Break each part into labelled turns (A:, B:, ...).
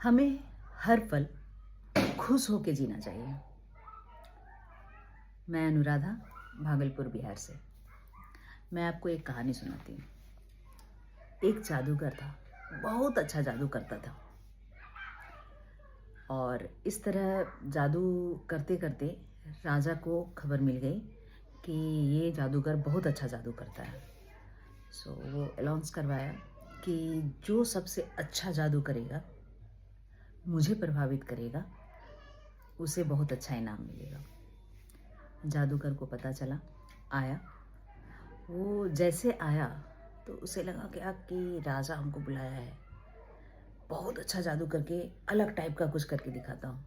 A: हमें हर पल खुश होके जीना चाहिए। मैं अनुराधा भागलपुर बिहार से। मैं आपको एक कहानी सुनाती हूँ। एक जादूगर था, बहुत अच्छा जादू करता था। और इस तरह जादू करते करते राजा को खबर मिल गई कि ये जादूगर बहुत अच्छा जादू करता है। वो अनाउंस करवाया कि जो सबसे अच्छा जादू करेगा, मुझे प्रभावित करेगा, उसे बहुत अच्छा इनाम मिलेगा। जादूगर को पता चला, आया। वो जैसे आया तो उसे लगा क्या कि राजा हमको बुलाया है, बहुत अच्छा जादू करके अलग टाइप का कुछ करके दिखाता हूँ।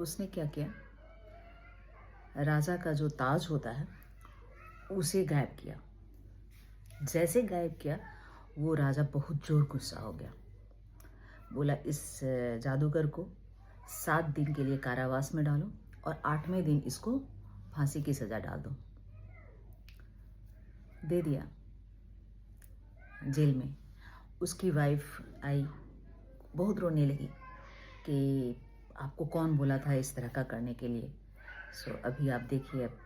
A: उसने क्या किया, राजा का जो ताज होता है उसे गायब किया। जैसे गायब किया, वो राजा बहुत जोर गुस्सा हो गया। बोला, इस जादूगर को 7 दिन के लिए कारावास में डालो और 8वें दिन इसको फांसी की सजा डाल दो। दे दिया जेल में। उसकी वाइफ आई, बहुत रोने लगी कि आपको कौन बोला था इस तरह का करने के लिए। अभी आप देखिए, अब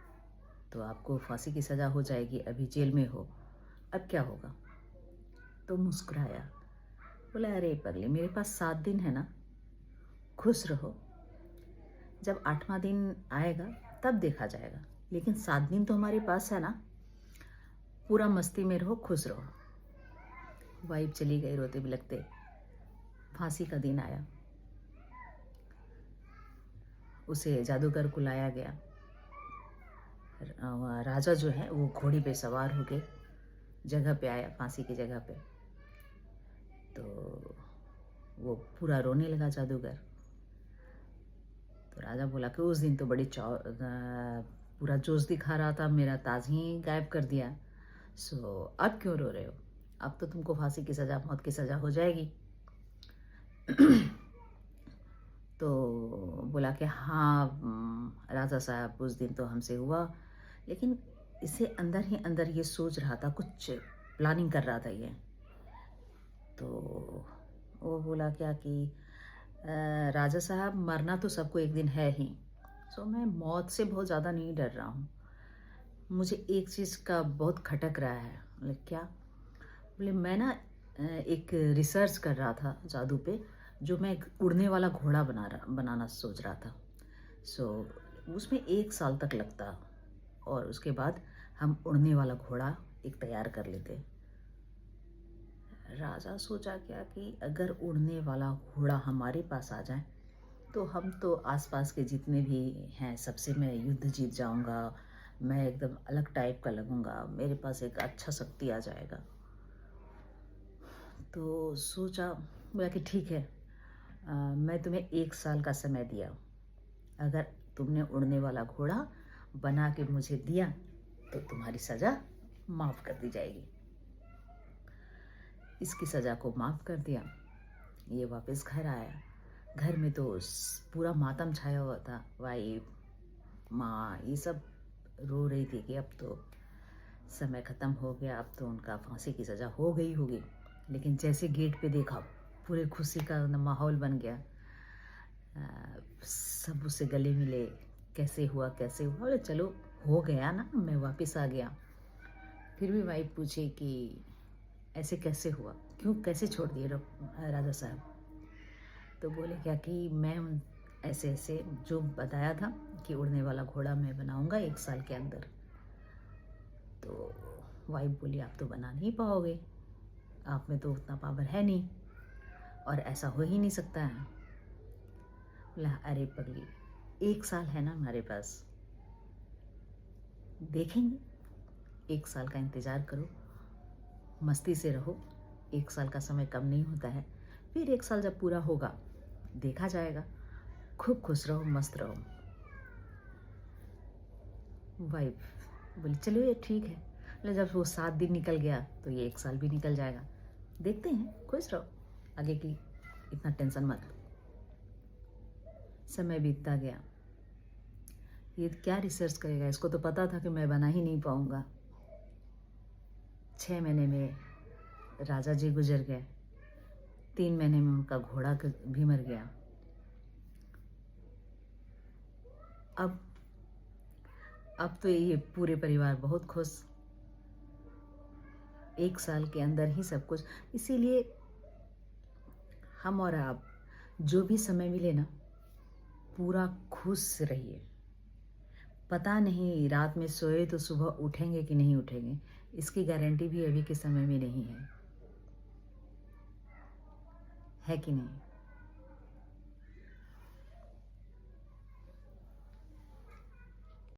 A: तो आपको फांसी की सज़ा हो जाएगी, अभी जेल में हो, अब क्या होगा। तो मुस्कुराया, बोला, अरे पगली, मेरे पास 7 दिन है ना, खुश रहो। जब 8वां दिन आएगा तब देखा जाएगा, लेकिन 7 दिन तो हमारे पास है ना, पूरा मस्ती में रहो, खुश रहो। वाइफ चली गई रोते बिलखते। फांसी का दिन आया, उसे जादूगर को लाया गया। राजा जो है वो घोड़ी पे सवार होके जगह पे आया, फांसी की जगह पे। तो वो पूरा रोने लगा जादूगर। तो राजा बोला कि उस दिन तो बड़ी पूरा जोश दिखा रहा था, मेरा ताज ही गायब कर दिया। अब क्यों रो रहे हो? अब तो तुमको फांसी की सज़ा, मौत की सज़ा हो जाएगी। तो बोला कि हाँ राजा साहब, उस दिन तो हमसे हुआ, लेकिन इसे अंदर ही अंदर ये सोच रहा था, कुछ प्लानिंग कर रहा था ये। तो वो बोला क्या कि राजा साहब, मरना तो सबको एक दिन है ही। मैं मौत से बहुत ज़्यादा नहीं डर रहा हूँ। मुझे एक चीज़ का बहुत खटक रहा है। बोले, क्या? बोले, मैं ना एक रिसर्च कर रहा था जादू पे, जो मैं एक उड़ने वाला घोड़ा बनाना सोच रहा था। उसमें 1 साल तक लगता और उसके बाद हम उड़ने वाला घोड़ा एक तैयार कर लेते। राजा सोचा क्या कि अगर उड़ने वाला घोड़ा हमारे पास आ जाए तो हम तो आसपास के जितने भी हैं सबसे मैं युद्ध जीत जाऊंगा, मैं एकदम अलग टाइप का लगूंगा, मेरे पास एक अच्छा शक्ति आ जाएगा। तो सोचा, बोला कि ठीक है, मैं तुम्हें 1 साल का समय दिया, अगर तुमने उड़ने वाला घोड़ा बना के मुझे दिया तो तुम्हारी सज़ा माफ़ कर दी जाएगी। इसकी सज़ा को माफ़ कर दिया। ये वापस घर आया। घर में तो पूरा मातम छाया हुआ था। वाइफ, माँ, ये सब रो रही थी कि अब तो समय ख़त्म हो गया, अब तो उनका फांसी की सज़ा हो गई होगी। लेकिन जैसे गेट पे देखा, पूरे खुशी का माहौल बन गया। सब उससे गले मिले, कैसे हुआ कैसे हुआ। बोले, चलो हो गया ना, मैं वापस आ गया। फिर भी वाइफ पूछी कि ऐसे कैसे हुआ, क्यों, कैसे छोड़ दिए राजा साहब? तो बोले क्या कि मैं ऐसे ऐसे जो बताया था कि उड़ने वाला घोड़ा मैं बनाऊंगा 1 साल के अंदर। तो वाइफ बोली, आप तो बना नहीं पाओगे, आप में तो उतना पावर है नहीं और ऐसा हो ही नहीं सकता है। बोला, अरे पगली, 1 साल है ना हमारे पास, देखेंगे। 1 साल का इंतज़ार करो, मस्ती से रहो। 1 साल का समय कम नहीं होता है। फिर 1 साल जब पूरा होगा देखा जाएगा। खूब खुश रहो, मस्त रहो। वाइफ बोली, चलो ये ठीक है। मतलब जब वो 7 दिन निकल गया तो ये 1 साल भी निकल जाएगा, देखते हैं, खुश रहो, आगे की इतना टेंशन मत लो। समय बीतता गया। ये क्या रिसर्च करेगा, इसको तो पता था कि मैं बना ही नहीं पाऊंगा। 6 महीने में राजा जी गुजर गए। 3 महीने में उनका घोड़ा भी मर गया। अब अब तो ये पूरे परिवार बहुत खुश, 1 साल के अंदर ही सब कुछ। इसीलिए हम और आप जो भी समय मिले ना, पूरा खुश रहिए। पता नहीं रात में सोए तो सुबह उठेंगे कि नहीं उठेंगे, इसकी गारंटी भी अभी के समय में नहीं है कि नहीं?